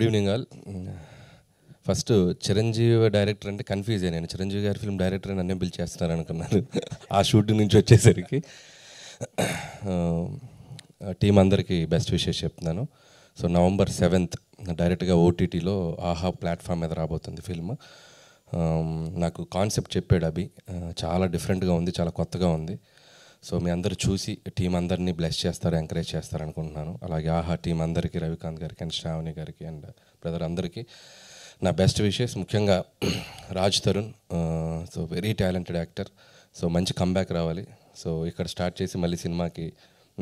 Good evening all. First Chiranjeevi director అంటే confuse అయ్యాను. చిరంజీవి గారి ఫిల్మ్ డైరెక్టర్ నన్నే పిలిచేస్తున్నారు అనుకున్నాను. ఆ షూటింగ్ నుంచి వచ్చేసరికి టీం అందరికీ బెస్ట్ విషెస్ చెప్తున్నాను. సో November 7th డైరెక్ట్గా ఓటీటీలో ఆహా ప్లాట్ఫామ్ మీద రాబోతుంది ఫిల్మ్. నాకు కాన్సెప్ట్ చెప్పాడు అభి, చాలా డిఫరెంట్గా ఉంది, చాలా కొత్తగా ఉంది. సో మీ అందరూ చూసి టీం అందరినీ బ్లెస్ చేస్తారు, ఎంకరేజ్ చేస్తారు అనుకుంటున్నాను. అలాగే ఆహా టీం అందరికీ, రవికాంత్ గారికి అండ్ శ్రావణి గారికి అండ్ బ్రదర్ అందరికీ నా బెస్ట్ విషెస్. ముఖ్యంగా Raj Tarun, so very talented actor. So మంచి కంబ్యాక్ రావాలి. సో ఇక్కడ స్టార్ట్ చేసి మళ్ళీ సినిమాకి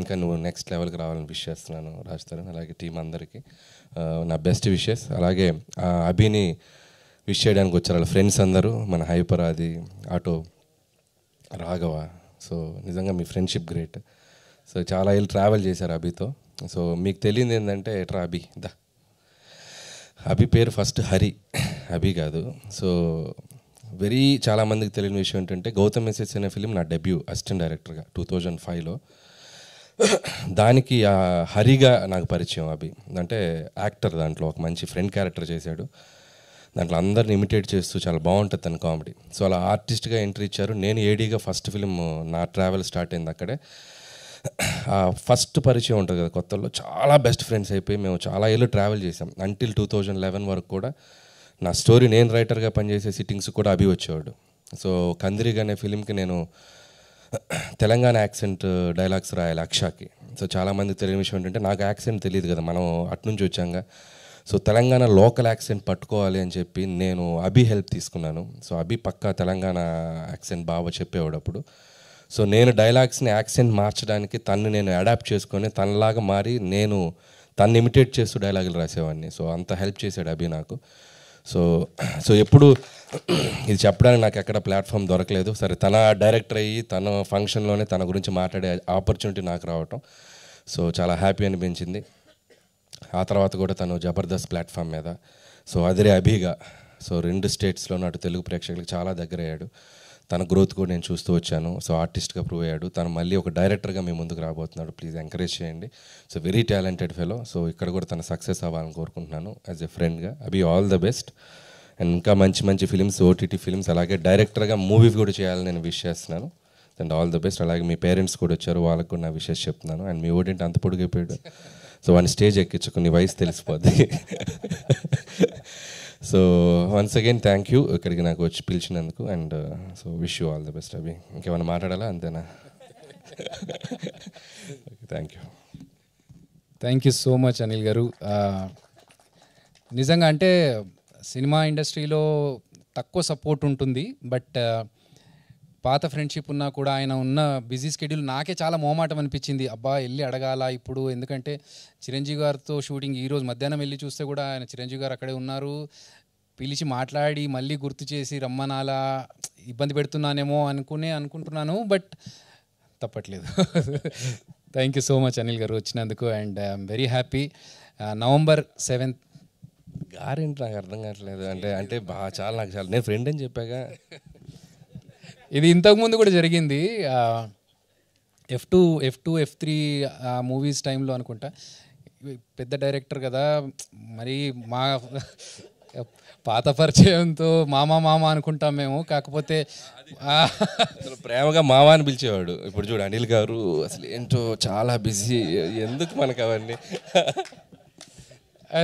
ఇంకా నువ్వు నెక్స్ట్ లెవెల్కి రావాలని విష్ చేస్తున్నాను రాజ్ తరుణ్. అలాగే టీం అందరికీ నా బెస్ట్ విషెస్. అలాగే అభిని విష్ చేయడానికి వచ్చారు వాళ్ళ ఫ్రెండ్స్ అందరూ, మన హైపర్ ఆది, ఆటో, రాఘవ. సో నిజంగా మీ ఫ్రెండ్షిప్ గ్రేట్. సో చాలా ఏళ్ళు ట్రావెల్ చేశారు అభితో. సో మీకు తెలియదు ఏంటంటే ఎట్రా అభి దా, అభి పేరు ఫస్ట్ హరి, అభి కాదు. సో వెరీ చాలామందికి తెలియని విషయం ఏంటంటే గౌతమ్ ఎస్ఎస్ అనే ఫిలిం నా డెబ్యూ అసిస్టెంట్ డైరెక్టర్గా 2005లో. దానికి హరిగా నాకు పరిచయం అభి. అంటే యాక్టర్, దాంట్లో ఒక మంచి ఫ్రెండ్ క్యారెక్టర్ చేశాడు. దాంట్లో అందరిని ఇమిటేట్ చేస్తూ చాలా బాగుంటుంది తన కామెడీ. సో అలా ఆర్టిస్ట్గా ఎంట్రీ ఇచ్చారు. నేను ఏడీగా ఫస్ట్ ఫిలిం నా ట్రావెల్ స్టార్ట్ అయింది అక్కడే. ఫస్ట్ పరిచయం ఉంటుంది కదా కొత్తలో, చాలా బెస్ట్ ఫ్రెండ్స్ అయిపోయి మేము చాలా ఏళ్ళు ట్రావెల్ చేసాం. అంటిల్ 2011 వరకు కూడా నా స్టోరీ నేను రైటర్గా పనిచేసే సిట్టింగ్స్ కూడా అభి వచ్చేవాడు. సో కందిరిగా అనే ఫిలింకి నేను తెలంగాణ యాక్సెంట్ డైలాగ్స్ రాయాలి అక్షాకి. సో చాలామంది తెలియని విషయం ఏంటంటే నాకు యాక్సెంట్ తెలియదు కదా, మనం అటునుంచి వచ్చాక. సో తెలంగాణ లోకల్ యాక్సెంట్ పట్టుకోవాలి అని చెప్పి నేను అభి హెల్ప్ తీసుకున్నాను. సో అభి పక్కా తెలంగాణ యాక్సెంట్ బాగా చెప్పేవాడు అప్పుడు. సో నేను డైలాగ్స్ని యాక్సెంట్ మార్చడానికి తన్ని నేను అడాప్ట్ చేసుకొని తనలాగా మారి నేను తన్ని ఇమిటేట్ చేస్తూ డైలాగులు రాసేవాడిని. సో అంత హెల్ప్ చేశాడు అభి నాకు. సో ఎప్పుడు ఇది చెప్పడానికి నాకు ఎక్కడ ప్లాట్ఫామ్ దొరకలేదు. సరే తన డైరెక్టర్ అయ్యి తన ఫంక్షన్లోనే తన గురించి మాట్లాడే ఆపర్చునిటీ నాకు రావటం సో చాలా హ్యాపీ అనిపించింది. ఆ తర్వాత కూడా తను జబర్దస్త్ ప్లాట్ఫామ్ మీద సో అదిరే అభిగా సో 2 స్టేట్స్లోనూ అటు తెలుగు ప్రేక్షకులకు చాలా దగ్గర అయ్యాడు. తన గ్రోత్ కూడా నేను చూస్తూ వచ్చాను. సో ఆర్టిస్ట్గా ప్రూవ్ అయ్యాడు. తను మళ్ళీ ఒక డైరెక్టర్గా మీ ముందుకు రాబోతున్నాడు. ప్లీజ్ ఎంకరేజ్ చేయండి. So very talented fellow. So ఇక్కడ కూడా తన సక్సెస్ అవ్వాలని కోరుకుంటున్నాను యాజ్ ఎ ఫ్రెండ్గా. అభి ఆల్ ద బెస్ట్. అండ్ ఇంకా మంచి మంచి ఫిలిమ్స్, ఓటీటీ ఫిలిమ్స్, అలాగే డైరెక్టర్గా మూవీ కూడా చేయాలని నేను విష్ చేస్తున్నాను. And all the best. అలాగే మీ పేరెంట్స్ కూడా వచ్చారు, వాళ్ళకు కూడా నా విషెస్ చెప్తున్నాను. అండ్ మీ ఓడింటి అంత పొడుగైపోయాడు, సో వాడిని స్టేజ్ ఎక్కించుకుని వయసు తెలిసిపోద్ది. So once again thank you ఇక్కడికి నాకు వచ్చి పిలిచినందుకు. And so wish you all the best Abhi. ఇంకేమైనా మాట్లాడాలా? అంతేనా? Thank you. Thank you so much Anil గారు. నిజంగా అంటే సినిమా ఇండస్ట్రీలో తక్కువ సపోర్ట్ ఉంటుంది, బట్ పాత ఫ్రెండ్షిప్ ఉన్నా కూడా ఆయన ఉన్న బిజీ స్కెడ్యూల్ నాకే చాలా మొహమాటం అనిపించింది. అబ్బా వెళ్ళి అడగాల ఇప్పుడు, ఎందుకంటే చిరంజీవి గారితో షూటింగ్ ఈరోజు మధ్యాహ్నం వెళ్ళి చూస్తే కూడా ఆయన చిరంజీవి గారు అక్కడే ఉన్నారు. పిలిచి మాట్లాడి మళ్ళీ గుర్తు చేసి రమ్మనాలా, ఇబ్బంది పెడుతున్నానేమో అనుకుంటున్నాను, బట్ తప్పట్లేదు. Thank you so much Anil గారు వచ్చినందుకు. And I'm very happy. November 7th గారేంటి నాకు అర్థం కావట్లేదు. అంటే బాగా చాలా నాకు చాలా నేను ఫ్రెండ్ అని చెప్పాక. ఇది ఇంతకుముందు కూడా జరిగింది. F2, F3 మూవీస్ టైంలో అనుకుంటా. పెద్ద డైరెక్టర్ కదా, మరి మా పాత పరిచయంతో మామ అనుకుంటాం మేము. కాకపోతే ప్రేమగా మావా అని పిలిచేవాడు. ఇప్పుడు చూడు అనిల్ గారు అసలు ఏంటో చాలా బిజీ, ఎందుకు మనకు అవన్నీ.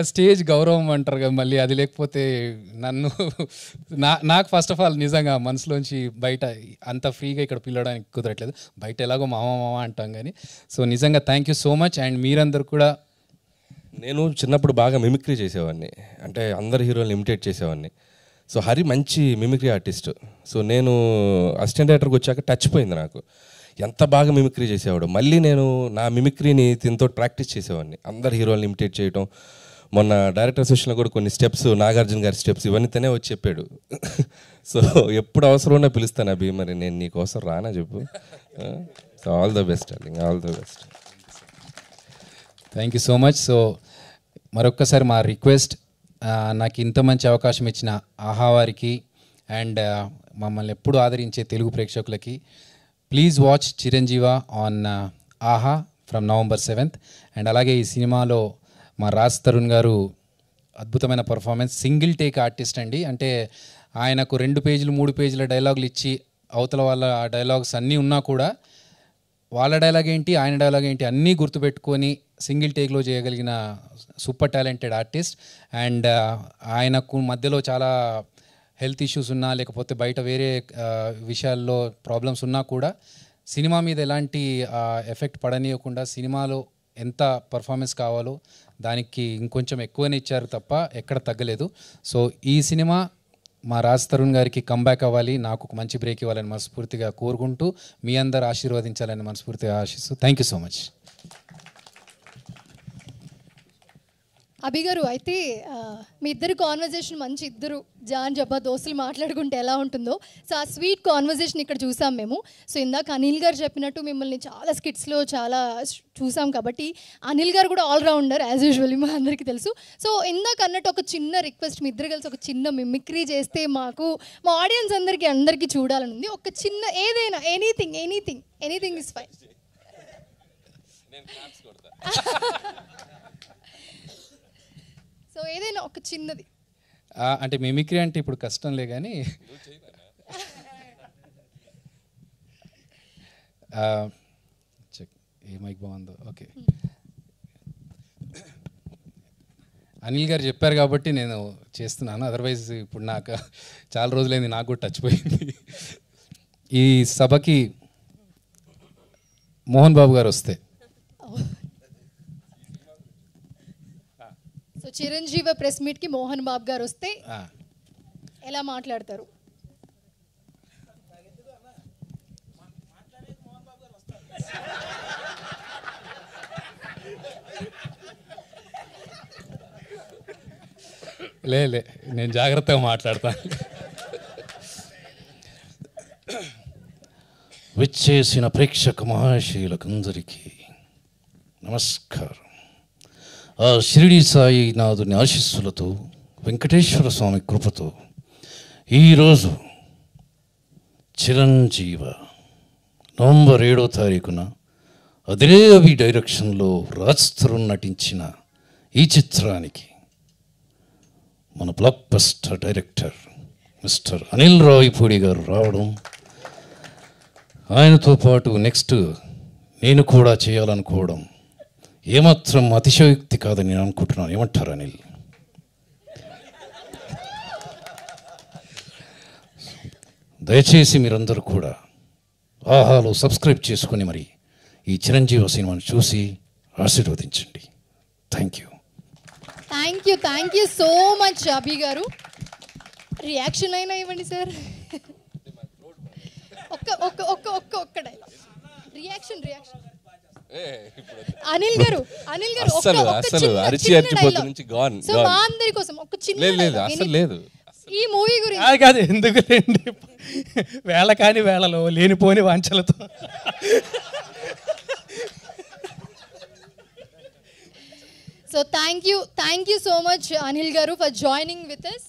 స్టేజ్ గౌరవం అంటారు కదా, మళ్ళీ అది లేకపోతే నన్ను నాకు ఫస్ట్ ఆఫ్ ఆల్ నిజంగా మనసులోంచి బయట అంత ఫ్రీగా ఇక్కడ పిలవడానికి కుదరట్లేదు. బయట ఎలాగో మామ అంటాం కానీ. సో నిజంగా thank you so much. And మీరందరూ కూడా, నేను చిన్నప్పుడు బాగా మిమిక్రీ చేసేవాడిని, అంటే అందరు హీరోలను ఇమిటేట్ చేసేవాడిని. సో హరి మంచి మిమిక్రీ ఆర్టిస్ట్. సో నేను అసిస్టెంట్ డైరెక్టర్కి వచ్చాక టచ్ పోయింది నాకు, ఎంత బాగా మిమిక్రీ చేసేవాడు. మళ్ళీ నేను నా మిమిక్రీని దీంతో ప్రాక్టీస్ చేసేవాడిని, అందరు హీరోలను ఇమిటేట్ చేయటం. మొన్న డైరెక్టర్ సెషన్లో కూడా కొన్ని స్టెప్స్, నాగార్జున గారి స్టెప్స్ ఇవన్నీ తనే వచ్చి చెప్పాడు. సో ఎప్పుడు అవసరం ఉన్నా పిలుస్తాను అభి, మరి నేను నీకోసం రానా చెప్పు. So all the best darling, all the best. Thank you so much. So మరొక్కసారి మా రిక్వెస్ట్, నాకు ఇంత మంచి అవకాశం ఇచ్చిన ఆహా వారికి అండ్ మమ్మల్ని ఎప్పుడు ఆదరించే తెలుగు ప్రేక్షకులకి, ప్లీజ్ వాచ్ చిరంజీవ ఆన్ ఆహా ఫ్రమ్ November 7th. అండ్ అలాగే ఈ సినిమాలో మా రాజ్ తరుణ్ గారు అద్భుతమైన పర్ఫార్మెన్స్. సింగిల్ టేక్ ఆర్టిస్ట్ అండి. అంటే ఆయనకు 2 పేజీలు 3 పేజీల డైలాగులు ఇచ్చి అవతల వాళ్ళ ఆ డైలాగ్స్ అన్నీ ఉన్నా కూడా వాళ్ళ డైలాగ్ ఏంటి ఆయన డైలాగ్ ఏంటి అన్నీ గుర్తుపెట్టుకొని సింగిల్ టేక్లో చేయగలిగిన సూపర్ టాలెంటెడ్ ఆర్టిస్ట్. అండ్ ఆయనకు మధ్యలో చాలా హెల్త్ ఇష్యూస్ ఉన్నా లేకపోతే బయట వేరే విషయాల్లో ప్రాబ్లమ్స్ ఉన్నా కూడా సినిమా మీద ఎలాంటి ఎఫెక్ట్ పడనీయకుండా సినిమాలో ఎంత పర్ఫార్మెన్స్ కావాలో దానికి ఇంకొంచెం ఎక్కువనే ఇచ్చారు తప్ప ఎక్కడ తగ్గలేదు. సో ఈ సినిమా మా రాజ్ తరుణ్ గారికి కంబ్యాక్ అవ్వాలి, నాకు ఒక మంచి బ్రేక్ ఇవ్వాలని మనస్ఫూర్తిగా కోరుకుంటూ మీ అందరు ఆశీర్వదించాలని మనస్ఫూర్తిగా ఆశిస్తూ థ్యాంక్ యూ సో మచ్. అభి గారు, అయితే మీ ఇద్దరు కాన్వర్జేషన్ మంచి, ఇద్దరు జాన్ జబ్బా దోస్తులు మాట్లాడుకుంటే ఎలా ఉంటుందో, సో ఆ స్వీట్ కాన్వర్జేషన్ ఇక్కడ చూసాం మేము. సో ఇందాక అనిల్ గారు చెప్పినట్టు మిమ్మల్ని చాలా స్కిట్స్లో చాలా చూసాం కాబట్టి అనిల్ గారు కూడా ఆల్రౌండర్ యాజ్ యూజువల్లీ మా అందరికీ తెలుసు. సో ఇందాక అన్నట్టు ఒక చిన్న రిక్వెస్ట్, మీ ఇద్దరు కలిసి ఒక చిన్న మిమిక్రీ చేస్తే మాకు మా ఆడియన్స్ అందరికీ చూడాలని ఉంది. ఒక చిన్న ఏదైనా ఎనీథింగ్ ఇస్ ఫైన్. సో ఏదైనా ఒక చిన్నది. అంటే మిమిక్రీ అంటే ఇప్పుడు కష్టంలే కానీ చెక్ ఏ మైక్ బాగుందో. ఓకే, అనిల్ గారు చెప్పారు కాబట్టి నేను చేస్తున్నాను. అదర్వైజ్ ఇప్పుడు నాకు చాలా రోజులైంది, నాకు కూడా టచ్ పోయింది. ఈ సభకి మోహన్ బాబు గారు వస్తే, సో చిరంజీవి ప్రెస్ మీట్కి మోహన్ బాబు గారు వస్తే ఎలా మాట్లాడతారు? లే నేను జాగ్రత్తగా మాట్లాడతాను. విచ్చేసిన ప్రేక్షక మహాశయులకందరికీ నమస్కారం. ఆ షిరిడి సాయి నాథుని ఆశీస్సులతో, వెంకటేశ్వర స్వామి కృపతో ఈరోజు చిరంజీవ నవంబర్ 7వ తారీఖున అదిరే అభి డైరెక్షన్లో రాజ్ తరుణ్ నటించిన ఈ చిత్రానికి మన block buster director mister Anil Ravipudi గారు రావడం, ఆయనతో పాటు నెక్స్ట్ నేను కూడా చేయాలనుకోవడం ఏమాత్రం అతిశయోక్తి కాదని నేను అనుకుంటున్నాను. ఏమంటారు అనిల్? దయచేసి మీరందరూ కూడా ఆహాలో సబ్స్క్రైబ్ చేసుకుని మరి ఈ చిరంజీవి సినిమాను చూసి ఆశీర్వదించండి. థ్యాంక్ యూ సో మచ్ అభి గారు. రియాక్షన్ అయినా ఇవ్వండి సార్. ఒక్క డైలాగ్ రియాక్షన్. అనిల్ గారు సో మా అందరి కోసం ఒక చిన్న ఈ మూవీ గురించి కాదు, ఎందుకు లేండి వేళ కాని వేళలో లేనిపోని వాంఛలతో. So thank you so much Anil గారు ఫర్ జాయినింగ్ విత్ us.